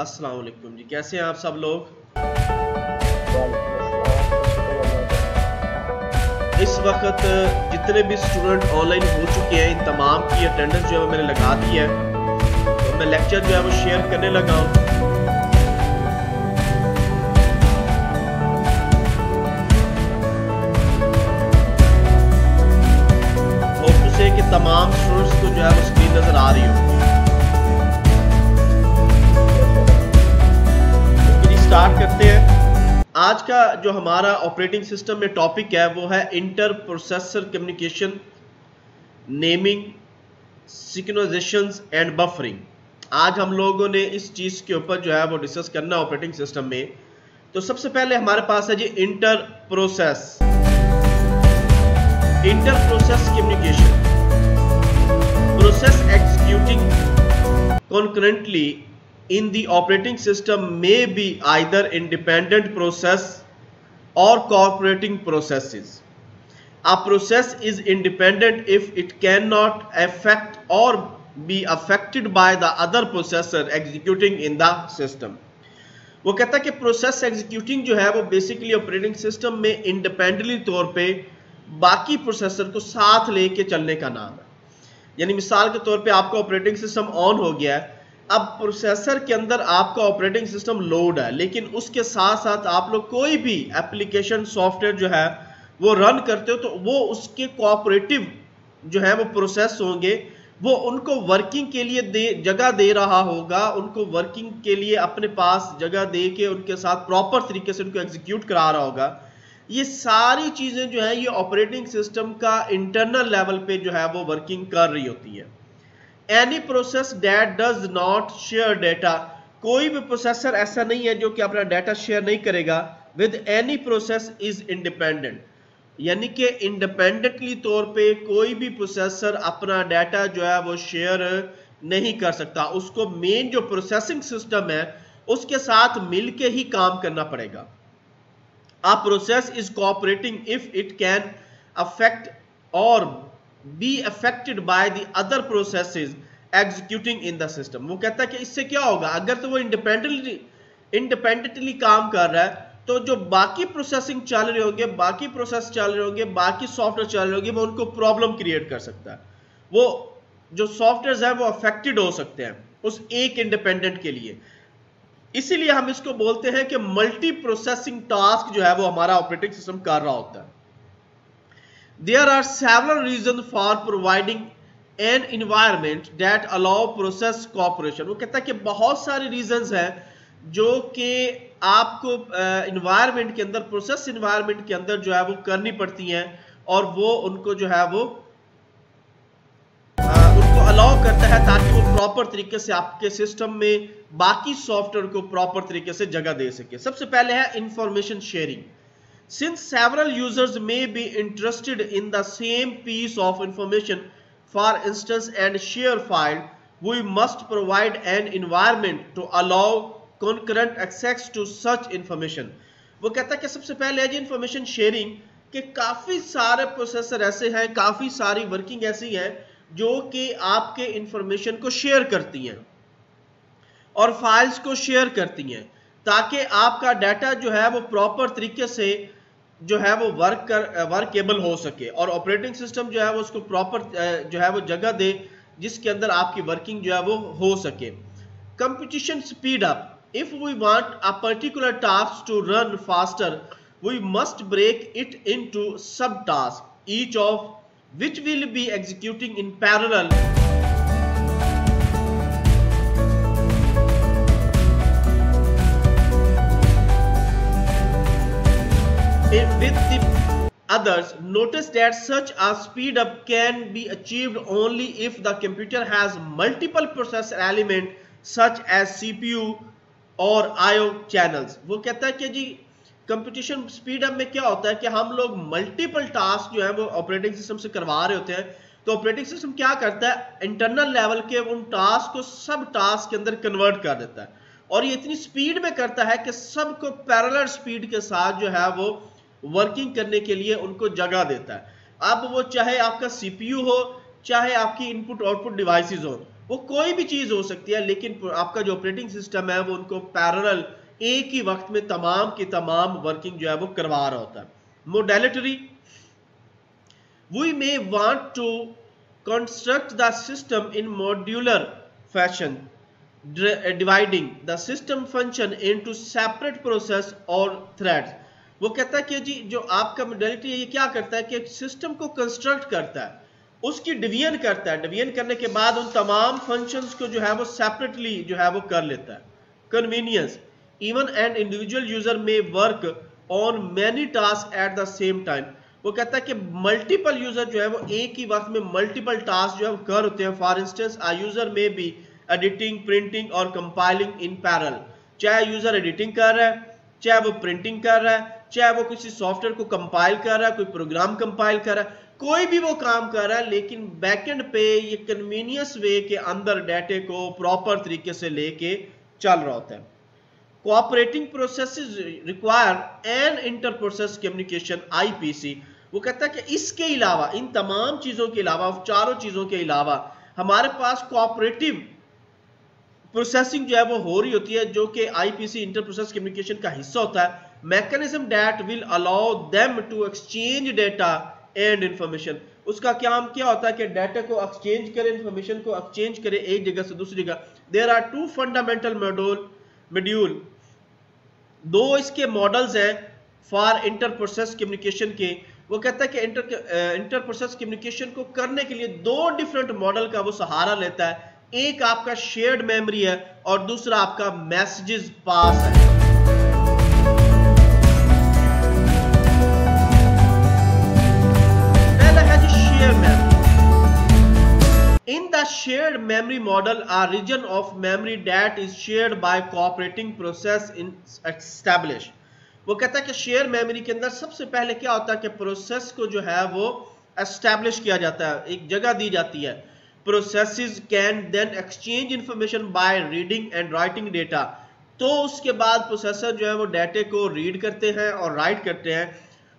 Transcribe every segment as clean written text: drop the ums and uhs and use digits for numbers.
अस्सलाम वालेकुम जी, कैसे हैं आप सब लोग। इस वक्त जितने भी स्टूडेंट ऑनलाइन हो चुके हैं इन तमाम की अटेंडेंस जो है वो मैंने लगा दी है, तो मैं लेक्चर जो है वो शेयर करने लगा हूँ। होप टू से कि तमाम स्टूडेंट्स को जो है वो स्क्रीन नजर आ रही होगी। स्टार्ट करते हैं। आज का जो हमारा ऑपरेटिंग सिस्टम में टॉपिक है वो है inter processor communication, naming, synchronisations and buffering. आज हम लोगों ने इस चीज के ऊपर जो है वो डिस्कस करना है ऑपरेटिंग सिस्टम में। तो सबसे पहले हमारे पास है जी inter process communication, process executing concurrently in the operating system may be either independent process or cooperating processes. A process is independent if it cannot affect or be affected by the other processor executing in the system. वो कहता है कि process executing जो है वो basically operating system में independently तौर पे बाकी प्रोसेसर को साथ लेके चलने का नाम है। यानी मिसाल के तौर पे आपका ऑपरेटिंग सिस्टम ऑन हो गया है, अब प्रोसेसर के अंदर आपका ऑपरेटिंग सिस्टम लोड है, लेकिन उसके साथ साथ आप लोग कोई भी एप्लीकेशन सॉफ्टवेयर जो है वो रन करते हो, तो वो उसके कोऑपरेटिव जो है वो प्रोसेस होंगे, वो उनको वर्किंग के लिए जगह दे रहा होगा, उनको वर्किंग के लिए अपने पास जगह दे के उनके साथ प्रॉपर तरीके से उनको एग्जीक्यूट करा रहा होगा। ये सारी चीजें जो है ये ऑपरेटिंग सिस्टम का इंटरनल लेवल पे जो है वो वर्किंग कर रही होती है। Any process that does not share data, कोई भी प्रोसेसर ऐसा नहीं है जो कि अपना डाटा शेयर नहीं करेगा with any process is independent, यानी कि इंडिपेंडेंटली तौर पे कोई भी प्रोसेसर अपना डाटा जो है वो शेयर नहीं कर सकता। उसको मेन जो प्रोसेसिंग सिस्टम है उसके साथ मिलके ही काम करना पड़ेगा। A process is cooperating if it can affect or be affected by the other processes executing in the system। वो कहता है कि इससे क्या होगा, अगर तो वो इंडिपेंडेंटली काम कर रहा है तो जो बाकी प्रोसेसिंग चल रहे होंगे, बाकी प्रोसेस चल रहे होंगे, बाकी सॉफ्टवेयर चल रहे होंगे, वो उनको प्रॉब्लम क्रिएट कर सकता है। वो जो सॉफ्टवेयर है वो अफेक्टेड हो सकते हैं उस एक इंडिपेंडेंट के लिए। इसीलिए हम इसको बोलते हैं कि मल्टी प्रोसेसिंग टास्क जो है वो हमारा ऑपरेटिंग सिस्टम कर रहा होता है। There are several reasons for providing an environment that allow process cooperation। वो कहता है कि बहुत सारे रीजंस हैं जो कि आपको एनवायरनमेंट के अंदर, प्रोसेस एनवायरनमेंट के अंदर जो है वो करनी पड़ती हैं, और वो उनको जो है वो उनको अलाउ करता है ताकि वो प्रॉपर तरीके से आपके सिस्टम में बाकी सॉफ्टवेयर को प्रॉपर तरीके से जगह दे सके। सबसे पहले है information sharing. Since several users may be interested in the same piece of information, for instance, and share file, we must provide an environment to allow concurrent access to such information। वो कहता है कि सबसे पहले है जी information sharing, कि काफी सारे प्रोसेसर ऐसे हैं, काफी सारी वर्किंग ऐसी है जो कि आपके इंफॉर्मेशन को शेयर करती हैं और फाइल्स को शेयर करती हैं, ताकि आपका डाटा जो है वो प्रॉपर तरीके से जो है वो वर्केबल हो सके, और ऑपरेटिंग सिस्टम जो है वो उसको प्रॉपर जो है वो जगह दे जिसके अंदर आपकी वर्किंग जो है वो हो सके। Computation speed up, if we want a particular task to run faster we must break it into sub task, each of which will be executing in parallel with the others. Notice that such a speed up can be achieved only if the computer has multiple processor elements such as CPU और IO channels। वो कहता है कि जी computation speed up में क्या होता है कि हम लोग मल्टीपल टास्क जो है वो ऑपरेटिंग सिस्टम से करवा रहे होते हैं, तो ऑपरेटिंग सिस्टम क्या करता है, इंटरनल लेवल के उन टास्क को सब टास्क के अंदर कन्वर्ट कर देता है, और ये इतनी स्पीड में करता है कि सबको पैरेलल स्पीड के साथ जो है वो वर्किंग करने के लिए उनको जगह देता है। अब वो चाहे आपका CPU हो, चाहे आपकी इनपुट आउटपुट डिवाइसेस हो, वो कोई भी चीज हो सकती है, लेकिन आपका जो ऑपरेटिंग सिस्टम है वो उनको पैरेलल एक ही वक्त में तमाम की तमाम वर्किंग जो है वो करवा रहा होता है। Modularity, we may want to construct the system in modular fashion, dividing the system function into separate process or threads। वो कहता है कि जी जो आपका मॉडलिटी है ये क्या करता है कि सिस्टम को कंस्ट्रक्ट करता है, उसकी डिवीजन करता है, डिवीजन करने के बाद उन तमाम फंक्शंस को जो है वो सेपरेटली जो है वो कर लेता है। Convenience, even an individual user may work on many task at the same time. वो कहता है कि मल्टीपल यूजर जो है वो एक ही वक्त में मल्टीपल टास्क जो है वो कर होते हैं। फॉर इंस्टेंस अ यूजर में बी एडिटिंग, प्रिंटिंग और कंपाइलिंग इन पैरेलल। चाहे यूजर एडिटिंग कर रहा है, चाहे वो प्रिंटिंग कर रहा है, चाहे वो किसी सॉफ्टवेयर को कंपाइल कर रहा है, कोई प्रोग्राम कंपाइल कर रहा है, कोई भी वो काम कर रहा है, लेकिन बैकएंड पे ये कन्वीनियंस वे के अंदर डाटे को प्रॉपर तरीके से लेके चल रहा होता है। Cooperating processes require an inter process communication, IPC. वो कहता है कि इसके अलावा, इन तमाम चीजों के अलावा, चारों चीजों के अलावा हमारे पास कोऑपरेटिव प्रोसेसिंग जो है वो हो रही होती है, जो कि आईपीसी इंटर प्रोसेस कम्युनिकेशन का हिस्सा होता है। Mechanism that will allow them to exchange data and information. उसका काम क्या होता है कि डाटा को एक्सचेंज करे, इंफॉर्मेशन को एक्सचेंज करे एक जगह से दूसरी जगह। There are two fundamental module, दो इसके मॉडल्स हैं फॉर इंटर प्रोसेस कम्युनिकेशन के। वो कहता है कि इंटर प्रोसेस कम्युनिकेशन को करने के लिए दो डिफरेंट मॉडल का वो सहारा लेता है। एक आपका शेयर्ड मेमोरी है और दूसरा आपका मैसेजेस पास है। पहला है जी shared memory. In the shared memory model, a region of memory that is shared by cooperating process is established। वो कहता है कि शेयर मेमोरी के अंदर सबसे पहले क्या होता है कि प्रोसेस को जो है वो एस्टैब्लिश किया जाता है, एक जगह दी जाती है। Processes can then exchange information by reading and writing data. तो उसके बाद प्रोसेसर जो है वो डाटे को रीड करते हैं और राइट करते हैं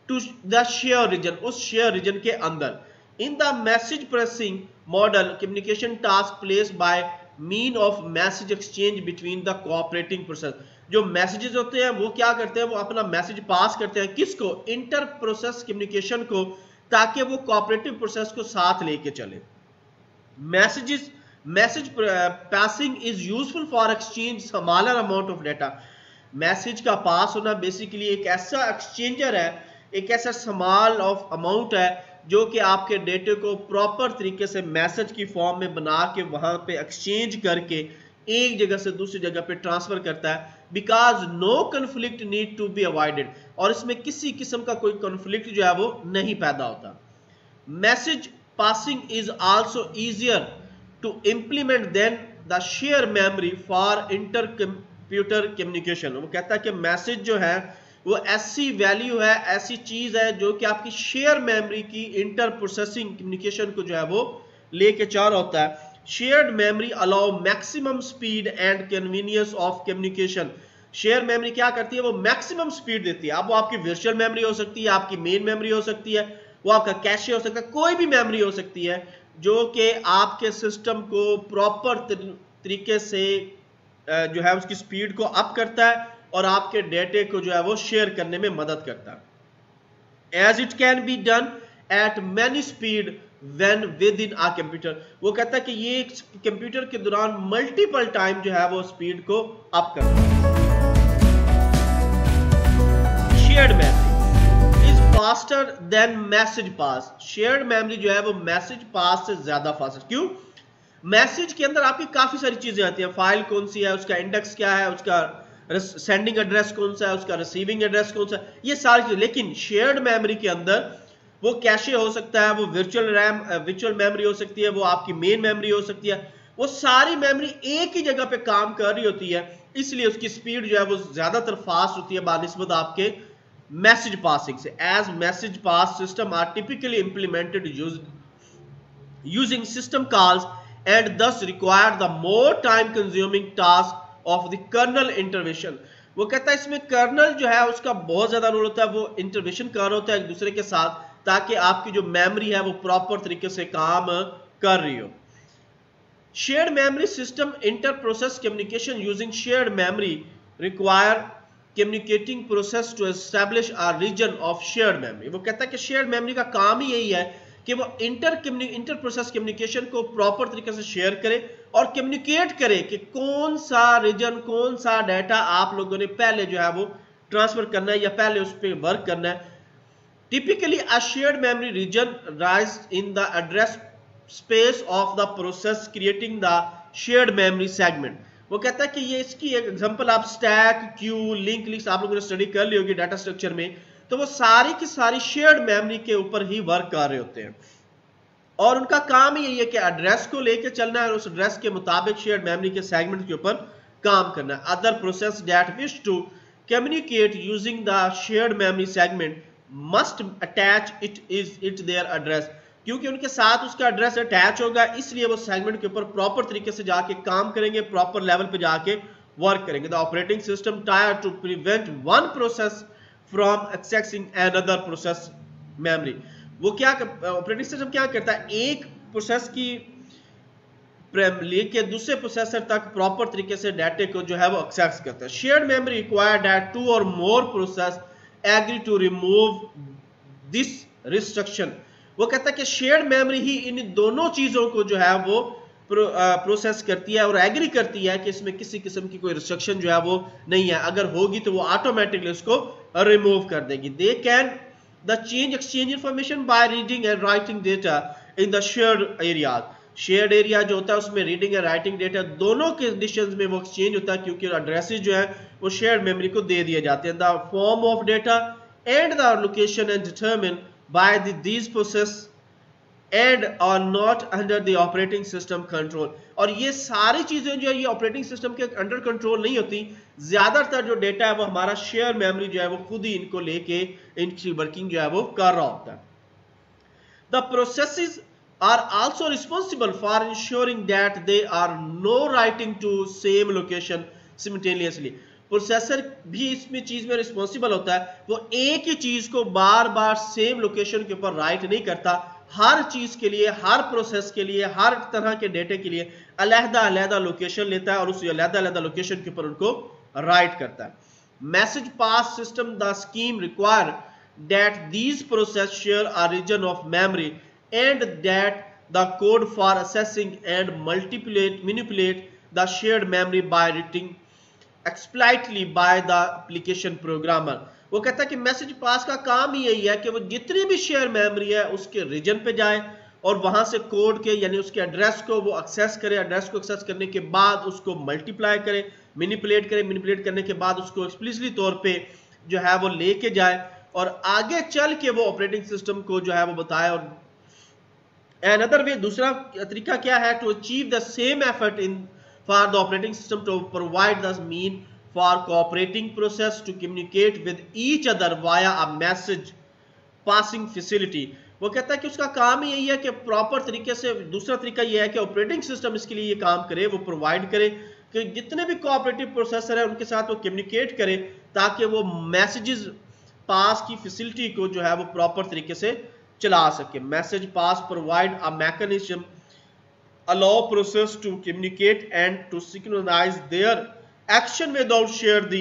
टू द शेयर रीजन, उस शेयर रीजन के अंदर। In the message processing model, communication task place by mean of message exchange between the cooperating process. जो मैसेजेस होते हैं वो क्या करते हैं, वो अपना मैसेज पास करते हैं किसको, इंटर प्रोसेस कम्युनिकेशन को, ताकि वो कोऑपरेटिव प्रोसेस को साथ लेके चले। Message passing is useful for exchange smaller amount of data. Message का पास होना बेसिकली एक ऐसा एक्सचेंजर है, एक ऐसा स्मॉल ऑफ अमाउंट है जो कि आपके डेटे को प्रॉपर तरीके से मैसेज की फॉर्म में बना के वहां पे एक्सचेंज करके एक जगह से दूसरी जगह पे ट्रांसफर करता है। Because no conflict need to be avoided, और इसमें किसी किस्म का कोई कन्फ्लिक्ट जो है वो नहीं पैदा होता। Message passing is also easier to implement than the share memory for inter computer communication. वो कहता है कि मैसेज जो है वो ऐसी वैल्यू है, ऐसी चीज है जो कि आपकी शेयर मेमोरी की इंटर प्रोसेसिंग कम्युनिकेशन को जो है वो लेके चल रहा होता है। Shared memory allow maximum speed and convenience of communication. Share memory क्या करती है, वो मैक्सिमम स्पीड देती है। अब वो आपकी वर्चुअल मेमोरी हो सकती है, आपकी मेन मेमोरी हो सकती है, वो आपका कैशे हो सकता है, कोई भी मेमोरी हो सकती है जो कि आपके सिस्टम को प्रॉपर तरीके से जो है उसकी स्पीड को अप करता है और आपके डेटे को जो है वो शेयर करने में मदद करता है। As it can be done at many speed when within a computer. वो कहता है कि ये कंप्यूटर के दौरान मल्टीपल टाइम जो है वो स्पीड को अप करता है। Shared memory is faster than message pass. Shared memory जो है वो मैसेज पास से ज्यादा फास्ट। क्यों? मैसेज के अंदर आपकी काफी सारी चीजें आती हैं, फाइल कौन सी है, उसका इंडेक्स क्या है, उसका सेंडिंग एड्रेस कौन सा है, उसका रिसीविंग एड्रेस कौन सा है, ये सारी चीजें। लेकिन शेयर्ड मेमोरी के अंदर वो कैशे हो सकता है, वो वर्चुअल मेमोरी हो सकती है, वो आपकी मेन मेमोरी हो सकती है, वो सारी मेमोरी एक ही जगह पे काम कर रही होती है, इसलिए उसकी स्पीड जो है वो ज्यादातर फास्ट होती है बानिस्बत आपके मैसेज पासिंग से। As message pass system are typically implemented using system calls and thus require the more time consuming task of the kernel intervention. वो कहता है इसमें कर्नल जो है उसका बहुत ज्यादा रोल होता है, वो इंटरवेंशन कर रहा होता है एक दूसरे के साथ, ताकि आपकी जो मेमोरी है वो प्रॉपर तरीके से काम कर रही हो। Shared memory system inter process communication using shared memory require communicating process to establish a region of shared memory. वो कहता है कि शेयर्ड मेमोरी का काम ही यही है कि वो इंटर प्रोसेस कम्युनिकेशन को प्रॉपर तरीके से शेयर करे और कम्युनिकेट करे कि कौन सा रीजन, कौन सा डाटा आप लोगों ने पहले जो है वो ट्रांसफर करना है या पहले उस पर वर्क करना है। Typically a shared memory region rise in the address space of the process creating the shared memory segment. वो कहता है कि ये इसकी एक एग्जांपल आप स्टैक, क्यू, लिंक लिस्ट आप लोगों ने स्टडी कर ली होगी डाटा स्ट्रक्चर में, तो वो सारी की सारी शेयर्ड मेमोरी के ऊपर ही वर्क कर रहे होते हैं और उनका काम ही यही है कि एड्रेस को लेके चलना है और उस एड्रेस के मुताबिक शेयर्ड मेमोरी के सेगमेंट के ऊपर काम करना है। Other process that wish to communicate using the shared memory segment must attach it their address, क्योंकि उनके साथ उसका एड्रेस अटैच होगा, इसलिए वो सेगमेंट के ऊपर प्रॉपर तरीके से जाके काम करेंगे, प्रॉपर लेवल पे जाके वर्क करेंगे। The operating system try to prevent one process from accessing another process memory. वो क्या ऑपरेटिंग सिस्टम क्या करता है, एक प्रोसेस की लेके दूसरे प्रोसेसर तक प्रॉपर तरीके से डाटा को जो है वो एक्सेस करता है। Shared memory require that two or more process agree to remove this restriction. वो कहता है कि शेयर्ड मेमोरी ही इन दोनों चीजों को जो है वो प्रोसेस करती है और एग्री करती है कि इसमें किसी किस्म की कोई रिस्ट्रिक्शन जो है वो नहीं है, अगर होगी तो वो ऑटोमेटिकली उसको रिमूव कर देगी। They can the change exchange information by reading and writing data in the shared area. Shared area जो होता है उसमें रीडिंग एंड राइटिंग डेटा दोनों कंडीशंस में वो एक्सचेंज होता है, क्योंकि एड्रेसेस जो है वो शेयर्ड मेमोरी को दे दिए जाते हैं। The form of data and the location and determine by these process and are not under the operating system control। और ये सारी चीजें जो है ये ऑपरेटिंग सिस्टम के अंडर कंट्रोल नहीं होती, ज्यादातर जो डेटा है वो हमारा शेयर मेमोरी जो है वो खुद ही इनको लेके इनकी वर्किंग जो है वो कर रहा होता है। The processes are also responsible for ensuring that they are no writing to same location simultaneously। Processor भी इसमें चीज में रिस्पॉन्सिबल होता है, वो एक ही चीज को बार बार सेम लोकेशन के ऊपर राइट नहीं करता, हर चीज के लिए, हर प्रोसेस के लिए, हर तरह के डेटे के लिए अलहदा अलहदा लोकेशन लेता है और उस अलहदा अलहदा लोकेशन के ऊपर उनको राइट करता है। Message pass system the scheme require that these process share a region of memory and that the code for accessing and manipulate the shared memory by reading explicitly by the application programmer. वो कहता है कि message pass का काम ही यही है कि वो जितनी भी शेयर मेमोरी है उसके रीजन पे जाए और वहां से कोड के यानी उसके एड्रेस को वो एक्सेस करे, एड्रेस को एक्सेस करने के बाद उसको मल्टीप्लाई करे, मैनिपुलेट करे, मैनिपुलेट करने के बाद उसको एक्सप्लिसिटली तौर पे जो है वो लेके जाए और आगे चल के वो ऑपरेटिंग सिस्टम को जो है वो बताए। और अनदर वे, दूसरा तरीका क्या है, to achieve the same effort in for the operating system to provide the mean for cooperating process to communicate with each other via a message passing facility। वो कहता है कि उसका काम ही यही है कि प्रॉपर तरीके से, दूसरा तरीका यह है कि ऑपरेटिंग सिस्टम इसके लिए ये काम करे, वो प्रोवाइड करे कि जितने भी कोऑपरेटिव प्रोसेसर है उनके साथ वो कम्युनिकेट करे ताकि वो मैसेजेस पास की फैसिलिटी को जो है वो प्रॉपर तरीके से चला सके। Message pass provide a mechanism allow process to communicate and to synchronize their action without share the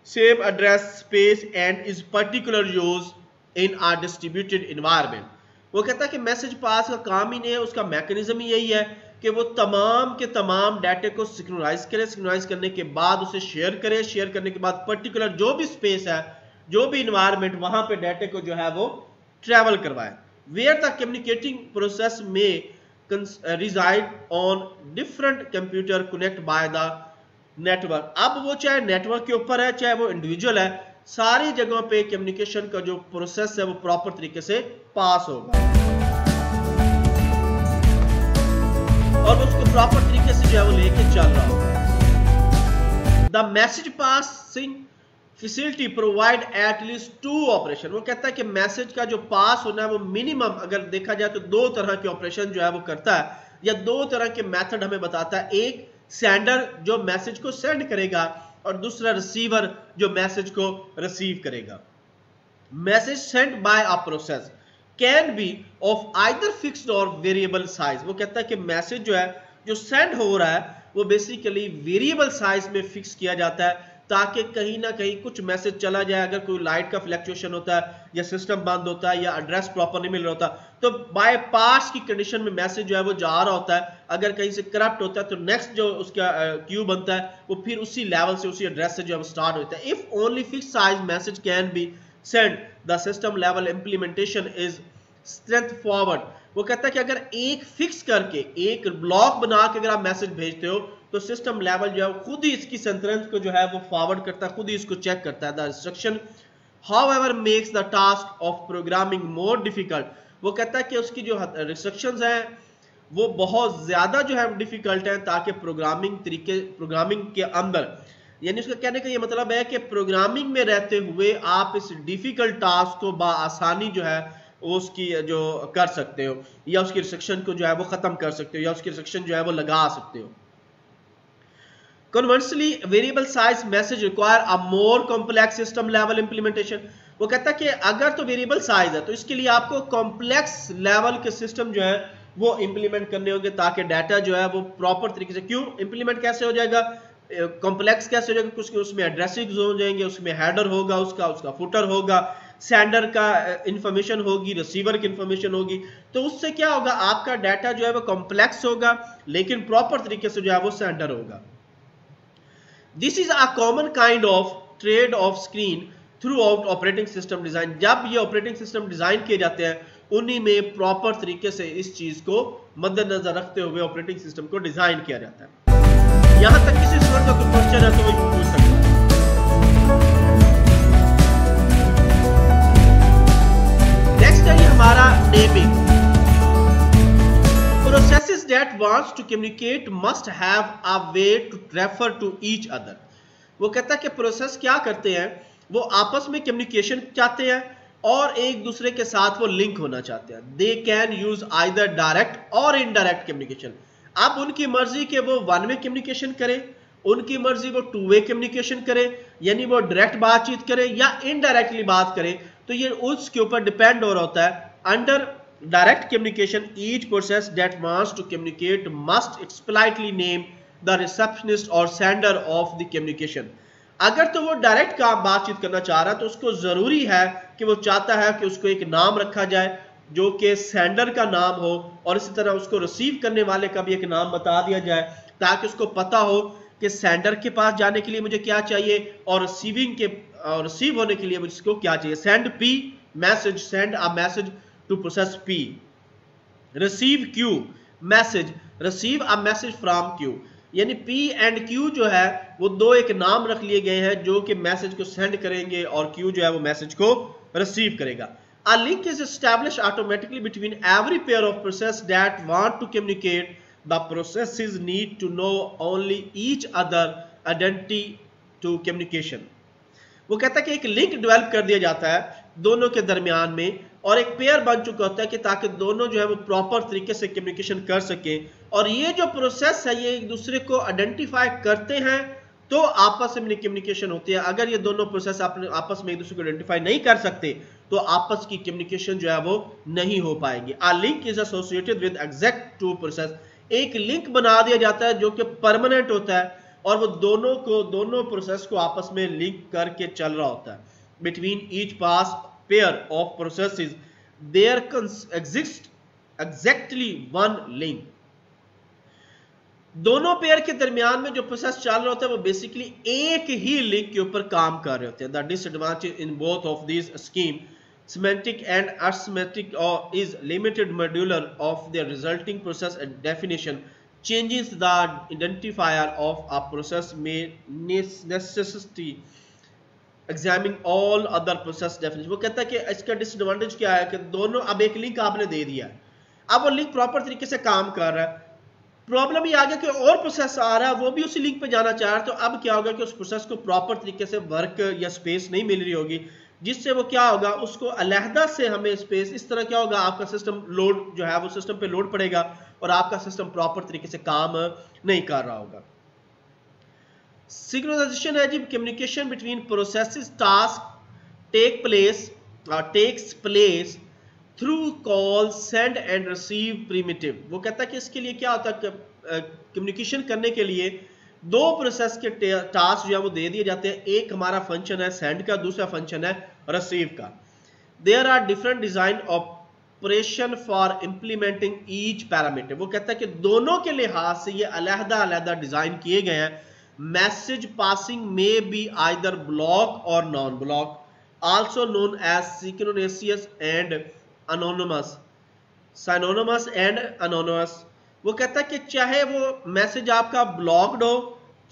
same address space and is particular use in a distributed environment। वो कहता है कि मैसेज पास का काम ही नहीं है, उसका मैकेनिज्म ही यही है कि वो तमाम के तमाम डाटे को सिंक्रोनाइज करे, सिंक्रोनाइज करने के बाद उसे शेयर करे, शेयर करने के बाद पर्टिकुलर जो भी स्पेस है, जो भी इन्वायरमेंट, वहां पे डाटे को जो है वो ट्रेवल करवाए। वेयर द कम्युनिकेटिंग प्रोसेस में reside on different computer connect by the network। अब वो चाहे नेटवर्क के ऊपर है चाहे वो इंडिविजुअल है, सारी जगहों पे कम्युनिकेशन का जो प्रोसेस है वो प्रॉपर तरीके से पास होगा और उसको प्रॉपर तरीके से जो है वो लेके चल रहा होगा। The message passing facility provide at least two operation. वो कहता है कि मैसेज का जो पास होना है वो मिनिमम अगर देखा जाए तो दो तरह के ऑपरेशन जो है वो करता है या दो तरह के मेथड हमें बताता है। एक सेंडर जो मैसेज को सेंड करेगा और दूसरा रिसीवर जो मैसेज को रिसीव करेगा। Message send by a process can be of either fixed or variable size. वो कहता है कि मैसेज जो है जो सेंड हो रहा है वो बेसिकली वेरिएबल साइज में फिक्स किया जाता है ताकि कहीं ना कहीं कुछ मैसेज चला जाए, अगर कोई लाइट का फ्लक्चुएशन होता है या सिस्टम बंद होता है या एड्रेस प्रॉपर नहीं मिल रहा होता, तो बाय पास की कंडीशन में मैसेज जो है वो जा रहा होता है। अगर कहीं से करप्ट होता है तो नेक्स्ट जो उसका क्यू बनता है वो फिर उसी लेवल से, उसी एड्रेस से जो है वो स्टार्ट होता है। If only fix size message can be send, the system level implementation is strength forward. वो कहता है कि अगर एक फिक्स करके एक ब्लॉक बना के अगर आप मैसेज भेजते हो तो सिस्टम लेवल जो है खुद ही इसकी स्ट्रेंथ को जो है वो फॉरवर्ड करता है, खुद ही इसको चेक करता है। The instruction however makes the task of programming more difficult. वो कहता है कि उसकी जो रिस्ट्रिक्शंस हैं वो बहुत ज्यादा जो है डिफिकल्ट है, ताकि प्रोग्रामिंग के अंदर, यानी उसका कहने का ये मतलब है कि प्रोग्रामिंग में रहते हुए आप इस डिफिकल्ट टास्क को बआसानी जो है उसकी जो कर सकते हो, या उसकी रिस्ट्रिक्शन को जो है वो खत्म कर सकते हो, या उसकी रिस्ट्रिक्शन जो है वो लगा सकते हो। Conversely, variable size message require a more complex system level implementation. वो कहता है कि अगर तो वेरिएबल साइज है तो इसके लिए आपको कॉम्प्लेक्स लेवल के सिस्टम जो है वो इंप्लीमेंट करने होंगे ताकि डाटा जो है वो प्रॉपर तरीके से, क्यों इंप्लीमेंट कैसे हो जाएगा, कॉम्प्लेक्स कैसे हो जाएगा, कुछ उसमें एड्रेसिंग हो जाएंगे, उसमें हेडर होगा, उसका फुटर होगा, सेंडर का इंफॉर्मेशन होगी, रिसीवर की इंफॉर्मेशन होगी, तो उससे क्या होगा, आपका डाटा जो है वो कॉम्प्लेक्स होगा लेकिन प्रॉपर तरीके से जो है वो सेंडर होगा। This is a common kind of trade off screen throughout operating system design. जब ये ऑपरेटिंग सिस्टम डिजाइन किए जाते हैं उन्हीं में प्रॉपर तरीके से इस चीज को मद्देनजर रखते हुए ऑपरेटिंग सिस्टम को डिजाइन किया जाता है। यहां तक किसी स्टूडेंट का कोई क्वेश्चन है तो वो पूछ सकता है। नेक्स्ट है हमारा naming. Processes that wants to communicate must have a way to refer to each other. वो कहता है कि प्रोसेस क्या करते हैं, वो आपस में कम्युनिकेशन चाहते हैं और एक दूसरे के साथ वो लिंक होना चाहते हैं। They can use either direct or indirect communication. अब उनकी मर्जी के वो वन वे कम्युनिकेशन करें, उनकी मर्जी वो टू वे कम्युनिकेशन करें, यानी वो डायरेक्ट बातचीत करें या इनडायरेक्टली बात करें, तो ये उसके ऊपर डिपेंड हो रहा होता है। Under direct communication, each process that wants to communicate must explicitly name the receptionist or sender of the communication. अगर तो वो डायरेक्ट का बातचीत करना चाह रहा है तो उसको जरूरी है कि वो चाहता है कि उसको एक नाम रखा जाए जो कि सेंडर का नाम हो, और इसी तरह उसको रिसीव करने वाले का भी एक नाम बता दिया जाए ताकि उसको पता हो कि सेंडर के पास जाने के लिए मुझे क्या चाहिए और रिसीव होने के लिए मुझको क्या चाहिए। Send P message, send a message to process P. Receive Q message, receive a message from Q. यानी P and Q जो है वो दो एक नाम रख लिए गए हैं जो कि मैसेज को सेंड करेंगे और Q जो है वो मैसेज को रिसीव करेगा। A link is established automatically between every pair of process that want to communicate. The processes need to know only each other identity to communication. वो कहता है कि एक लिंक डेवलप कर दिया जाता है दोनों के दरमियान में और एक पेयर बन चुका होता है कि ताकि दोनों जो है वो प्रॉपर तरीके से कम्युनिकेशन कर सके, और ये जो प्रोसेस है ये एक दूसरे को आइडेंटिफाई करते हैं तो आपस में कम्युनिकेशन होती है। अगर ये दोनों प्रोसेस आपस में एक दूसरे को आइडेंटिफाई नहीं कर सकते तो आपस की कम्युनिकेशन जो है वो नहीं हो पाएगी। A link is associated with exact two process. एक लिंक बना दिया जाता है जो कि परमानेंट होता है और वो दोनों प्रोसेस को आपस में लिंक करके चल रहा होता है। Between each pass pair of processes there exists exactly one link. दोनों पेयर के दरमियान में जो प्रोसेस चल रहा होता है वो बेसिकली एक ही लिंक के ऊपर काम कर रहे होते हैं। The disadvantage in both of this scheme semantic and asymmetric is limited modular of the resulting process definition changes the identifier of a process may necessity examine all other process definition. वो कहता है कि इसका disadvantage क्या है कि दोनों, अब एक लिंक आपने दे दिया है, अब वो लिंक प्रॉपर तरीके से काम कर रहा है, प्रॉब्लम ये आ गया कि और प्रोसेस आ रहा है वो भी उसी लिंक पे जाना चाह रहा है, तो अब क्या होगा कि उस प्रोसेस को प्रॉपर तरीके से वर्क या स्पेस नहीं मिल रही होगी, जिससे वो क्या होगा उसको अलहदा से हमें स्पेस, इस तरह क्या होगा आपका सिस्टम लोड जो है वो सिस्टम पे लोड पड़ेगा और आपका सिस्टम प्रॉपर तरीके से काम नहीं कर रहा होगा। सिंक्रोनाइजेशन है जी, communication between processes task takes place through call send and receive primitive. वो कहता है कि इसके लिए क्या होता है, कम्युनिकेशन करने के लिए दो प्रोसेस के टास्क जो है वो दे दिए जाते हैं। एक हमारा फंक्शन है सेंड का, दूसरा फंक्शन है रिसीव का। There are different design operation for implementing each parameter. वो कहता है कि दोनों के लिहाज से ये अलग-अलग डिजाइन किए गए हैं। मैसेज पासिंग में be either block or non block, also known as synchronous and anonymous, synonymous and anonymous. वो कहता है कि चाहे वो मैसेज आपका ब्लॉक्ड हो,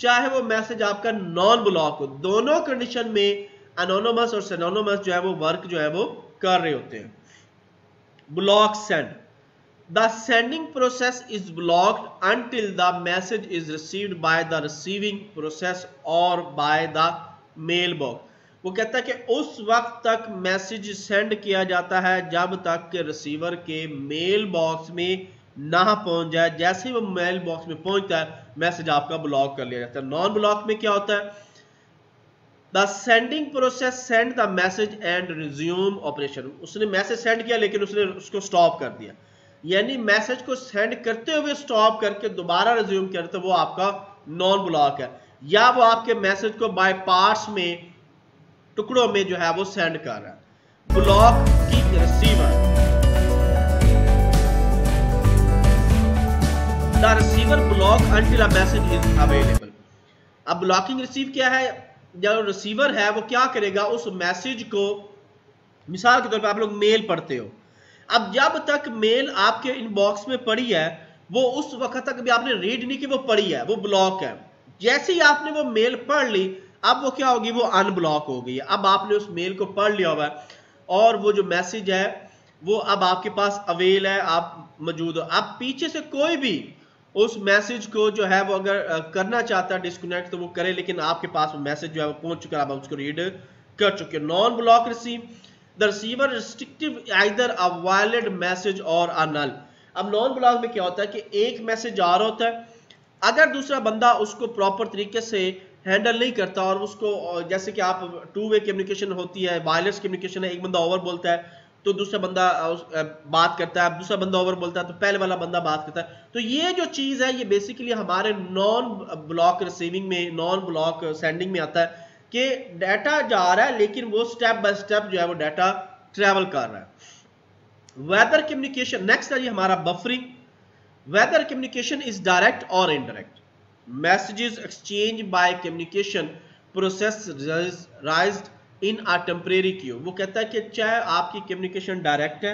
चाहे वो मैसेज आपका नॉन ब्लॉक हो, दोनों कंडीशन में अनोनिमस और सिनोनिमस जो है वो वर्क जो है वो कर रहे होते हैं। Block send, the sending process is blocked until the message is received by the receiving process और बाय द मेल बॉक्स। वो कहता है कि उस वक्त तक मैसेज सेंड किया जाता है जब तक कि रिसीवर के मेल बॉक्स में ना पहुंच जाए। जैसे ही वो मेल बॉक्स में पहुंचता है मैसेज आपका ब्लॉक कर लिया जाता है। नॉन ब्लॉक में क्या होता है? The sending process send the message and resume operation. उसने मैसेज सेंड किया लेकिन उसने उसको स्टॉप कर दिया, यानी मैसेज को सेंड करते हुए स्टॉप करके दोबारा रिज्यूम करते, वो आपका नॉन ब्लॉक है। या वो आपके मैसेज को बाय पार्ट्स में, टुकड़ों में जो है वो सेंड कर रहा है। ब्लॉक की receiver, the receiver block until a message is available. अब ब्लॉकिंग रिसीव क्या है? जो रिसीवर है वो क्या करेगा, उस मैसेज को, मिसाल के तौर पे आप लोग मेल पढ़ते हो, अब जब तक मेल आपके इनबॉक्स में पड़ी है वो उस वक्त तक भी आपने रीड नहीं की, वो पड़ी है, वो ब्लॉक है। जैसे ही आपने वो मेल पढ़ ली, अब वो क्या होगी, वो अनब्लॉक हो गई है। अब आपने उस मेल को पढ़ लिया हुआ है और वो जो मैसेज है वो अब आपके पास अवेल है, आप मौजूद हो। अब पीछे से कोई भी उस मैसेज को जो है वो अगर करना चाहता है डिस्कनेक्ट तो वो करे, लेकिन आपके पास वो मैसेज जो है वो पहुंच चुका है, आप उसको रीड कर चुके हो। Non block receive, the receiver restrictive either a violet message or a नल। अब नॉन ब्लॉक में क्या होता है कि एक मैसेज आ रहा होता है, अगर दूसरा बंदा उसको प्रॉपर तरीके से हैंडल नहीं करता और उसको, जैसे कि आप टू वे कम्युनिकेशन होती है, वायरलेस कम्युनिकेशन है, एक बंदा ओवर बोलता है तो दूसरा बंदा बात करता है, दूसरा बंदा ओवर बोलता है तो पहले वाला बंदा बात करता है। तो ये जो चीज है ये बेसिकली हमारे नॉन ब्लॉक रिसीविंग में, नॉन ब्लॉक सेंडिंग में आता है कि डाटा जा रहा है लेकिन वो स्टेप बाय स्टेप जो है वो डाटा ट्रेवल कर रहा है। वेदर कम्युनिकेशन, नेक्स्ट है ये हमारा buffering. Whether communication is direct or indirect, messages exchange by communication process raised in a temporary queue. वो कहता है कि चाहे आपकी कम्युनिकेशन डायरेक्ट है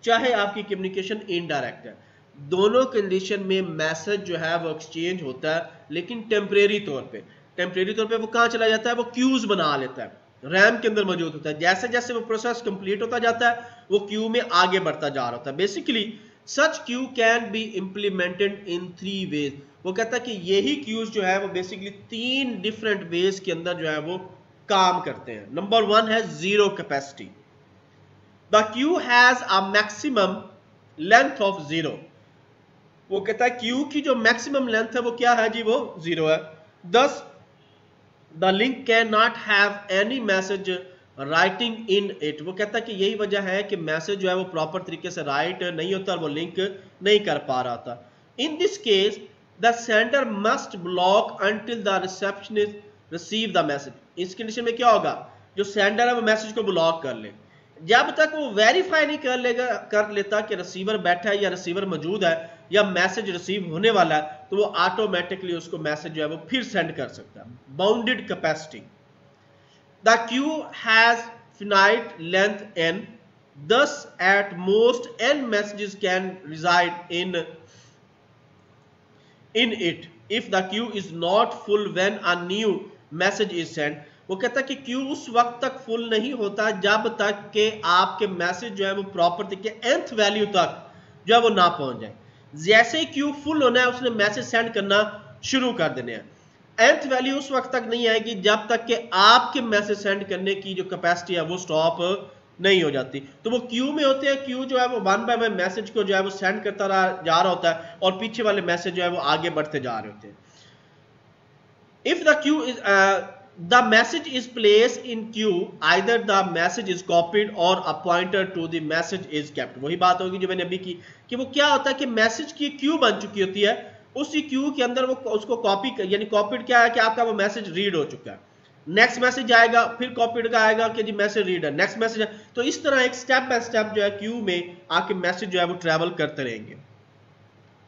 चाहे आपकी कम्युनिकेशन इनडायरेक्ट है, दोनों कंडीशन में मैसेज जो है वो एक्सचेंज होता है, लेकिन टेम्परेरी तौर पे। टेम्परेरी तौर पे वो कहाँ चला जाता है, वो क्यूज बना लेता है, रैम के अंदर मौजूद होता है। जैसे जैसे वो प्रोसेस कंप्लीट होता जाता है वो क्यू में आगे बढ़ता जा रहा होता है। Basically such queue can be implemented in 3 ways. वो कहता है कि यही क्यूज जो है वो बेसिकली 3 डिफरेंट वेज के अंदर जो है वो काम करते हैं। नंबर 1 है zero capacity. The Q has a maximum length of 0। वो कहता है क्यू की जो मैक्सिमम लेंथ है वो क्या है जी, वो 0 है। दस the link can not have any message writing in it. वो कहता है कि यही वजह है कि मैसेज जो है वो प्रॉपर तरीके से राइट नहीं होता और वो लिंक नहीं कर पा रहा था। In this case the sender must block until the receptionist receive the message. इस कंडीशन में क्या होगा, जो सेंडर है वो मैसेज को ब्लॉक कर ले, जब तक वो वेरीफाई नहीं कर लेता कि रिसीवर बैठा है या रिसीवर मौजूद है या मैसेज रिसीव होने वाला है, तो वो ऑटोमेटिकली उसको मैसेज जो है वो फिर सेंड कर सकता है। Bounded capacity, the Q has finite length n, thus at most n messages can reside in it if the queue is not full when a new message is sent। वो कहता है कि क्यू उस वक्त तक फुल नहीं होता जब तक कि आपके मैसेज जो है वो प्रॉपर तरीके nth वैल्यू तक जो है वो ना पहुंच जाए। जैसे ही क्यू फुल होना है उसने मैसेज सेंड करना शुरू कर देने हैं। nth वैल्यू उस वक्त तक नहीं आएगी जब तक कि आपके मैसेज सेंड करने की जो कैपेसिटी है वो स्टॉप नहीं हो जाती। तो वो क्यू में होते हैं, क्यू जो है वो 1 बाय 1 मैसेज को जो है वो सेंड करता जा रहा होता है और पीछे वाले मैसेज जो है वो आगे बढ़ते जा रहे होते हैं। If the Q is the message is placed in queue, either the message is copied or a pointer to the message is kept। वही बात होगी जो मैंने अभी की कि वो क्या होता है कि मैसेज की क्यू बन चुकी होती है, उसी क्यू के अंदर वो उसको कॉपी, यानी कॉपीड क्या है कि आपका वो मैसेज रीड हो चुका है, नेक्स्ट मैसेज आएगा, फिर कॉपीड का आएगा कि जी मैसेज रीड है, नेक्स्ट मैसेज है। तो इस तरह एक स्टेप बाय स्टेप जो है क्यू में आके मैसेज जो है वो ट्रेवल करते रहेंगे।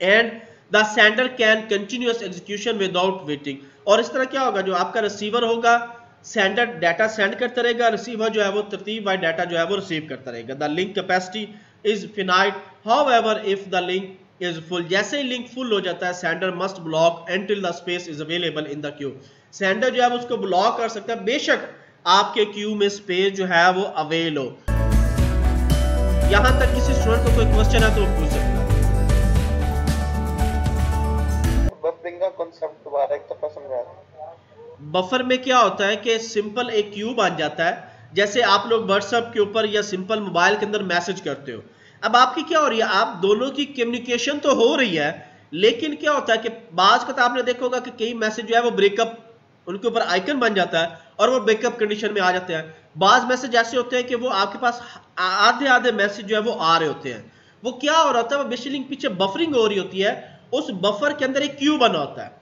And the sender can continuous execution without waiting. और इस तरह क्या होगा, जो आपका रिसीवर होगा, सेंडर डाटा सेंड करता रहेगा, रिसीवर जो है वो तरतीब वाइज डाटा जो है वो रिसीव करता रहेगा। The link capacity is finite, however if the link is full, जैसे ही लिंक फुल हो जाता है sender must block until the space is available in the Q. Sender जो है वो उसको ब्लॉक कर सकता है बेशक आपके क्यू में स्पेस जो है वो अवेल हो। यहां तक किसी स्टूडेंट को कोई क्वेश्चन है तो वो पूछ सकता है। बफरिंग का कांसेप्ट दोबारा एक दफा समझा। बफर में क्या होता है कि सिंपल एक क्यू बन जाता है, जैसे आप लोग व्हाट्सएप के ऊपर या सिंपल मोबाइल के अंदर मैसेज करते हो। अब आपकी क्या हो रही है, आप दोनों की कम्युनिकेशन तो हो रही है, लेकिन क्या होता है कि बाज का आपने देखा होगा कि कई मैसेज जो है वो ब्रेकअप, उनके ऊपर आइकन बन जाता है और वो ब्रेकअप कंडीशन में आ जाते हैं। बाज मैसेज ऐसे होते हैं कि वो आपके पास आधे आधे मैसेज जो है वो आ रहे होते हैं। वो क्या हो रहा होता है, वो बेसिकली पीछे बफरिंग हो रही होती है, उस बफर के अंदर एक क्यू बना होता है।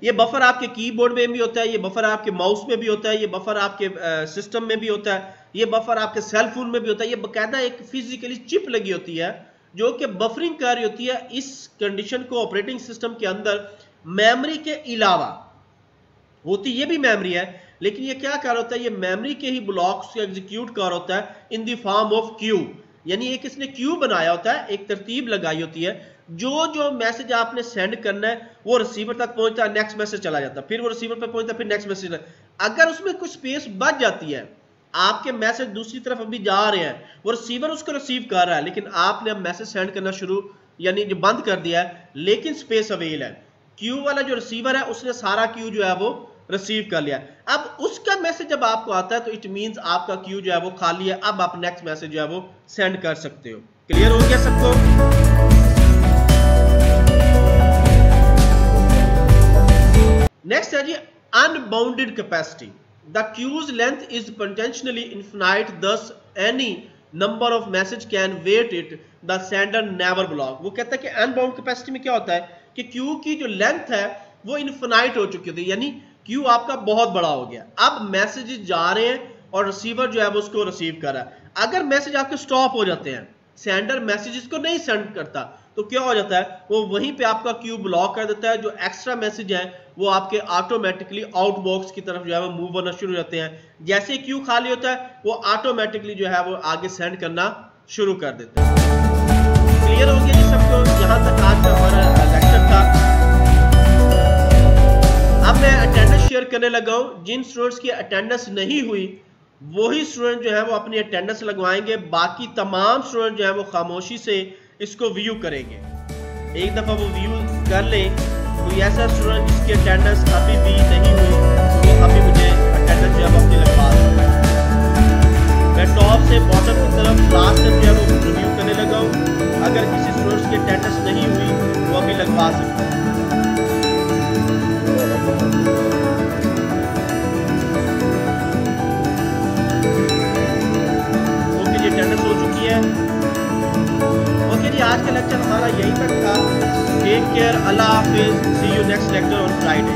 ये बफर आपके कीबोर्ड में भी होता है, ये बफर आपके माउस में भी होता है, ये बफर आपके सिस्टम में भी होता है, ये बफर आपके सेल फोन में भी होता है। ये बकायदा एक फिजिकली चिप लगी होती है जो कि बफरिंग कर रही होती है इस कंडीशन को ऑपरेटिंग सिस्टम के अंदर। मेमोरी के अलावा होती ये भी मेमोरी है, लेकिन ये क्या कर होता है, ये मेमोरी के ही ब्लॉक्स को एग्जीक्यूट कर होता है in the form of Q. यानी एक इसने क्यू बनाया होता है, एक तरतीब लगाई होती है, जो जो मैसेज आपने सेंड करना है वो रिसीवर तक पहुंचता है, नेक्स्ट मैसेज चला जाता है, फिर वो रिसीवर पर पहुंचता है, फिर नेक्स्ट मैसेज। अगर उसमें कुछ स्पेस बच जाती है, आपके मैसेज दूसरी तरफ अभी जा रहे हैं, वो रिसीवर उसको रिसीव कर रहा है, लेकिन आपने अब मैसेज सेंड करना शुरू यानी जो बंद कर दिया है, लेकिन स्पेस अवेल है। क्यू वाला जो रिसीवर है उसने सारा क्यू जो है वो रिसीव कर लिया। अब उसका मैसेज जब आपको आता है तो इट मींस आपका क्यू जो है वो खाली है, अब आप नेक्स्ट मैसेज जो है वो सेंड कर सकते हो। क्लियर हो गया सबको? नेक्स्ट है जी unbounded capacity. The queue's length is potentially infinite, thus any number of message can wait it, the sender never block. वो कहता है कि अनबाउंड कैपेसिटी में क्या होता है कि क्यू की जो लेंथ है वो इनफिनाइट हो चुकी होती है, यानी क्यू आपका बहुत बड़ा हो गया। अब मैसेजेस जा रहे हैं और रिसीवर जो है वो उसको रिसीव कर रहा है। अगर मैसेज आपके स्टॉप हो जाते हैं, सेंडर मैसेजेस को नहीं सेंड करता, तो क्या हो जाता है, वो वहीं पे आपका क्यू ब्लॉक कर देता है। जो एक्स्ट्रा मैसेज है वो आपके ऑटोमेटिकली आउटबॉक्स की तरफ जो है वो मूव होना शुरू हो जाते हैं। जैसे क्यू खाली होता है वो ऑटोमेटिकली जो है वो आगे सेंड करना शुरू कर देते हैं। क्लियर हो गया जी सबको? यहाँ तक आज का हमारा लेक्चर था। अब मैं अटेंडेंस शेयर करने लगा हूं। जिन स्टूडेंट्स की अटेंडेंस नहीं हुई वही स्टूडेंट जो है वो अपनी अटेंडेंस लगवाएंगे, बाकी तमाम स्टूडेंट जो है वो खामोशी से इसको व्यू करेंगे। एक दफा वो व्यू कर लें। कोई ऐसा स्टूडेंट जिसकी अटेंडेंस अभी भी नहीं हुई वो अभी मुझे अटेंडेंस जो है अपनी लगवा सकता है। मैं टॉप से बॉटम की तरफ लास्ट तक जो है वो रिव्यू करने लगा हूँ। अगर किसी स्टूडेंट की अटेंडेंस नहीं हुई वो अभी लगवा सकता है। अटेंडेंस हो चुकी है। ओके जी, आज का लेक्चर हमारा यहीं तक था। टेक केयर, अल्लाह हाफिज, see you next lecture on Friday.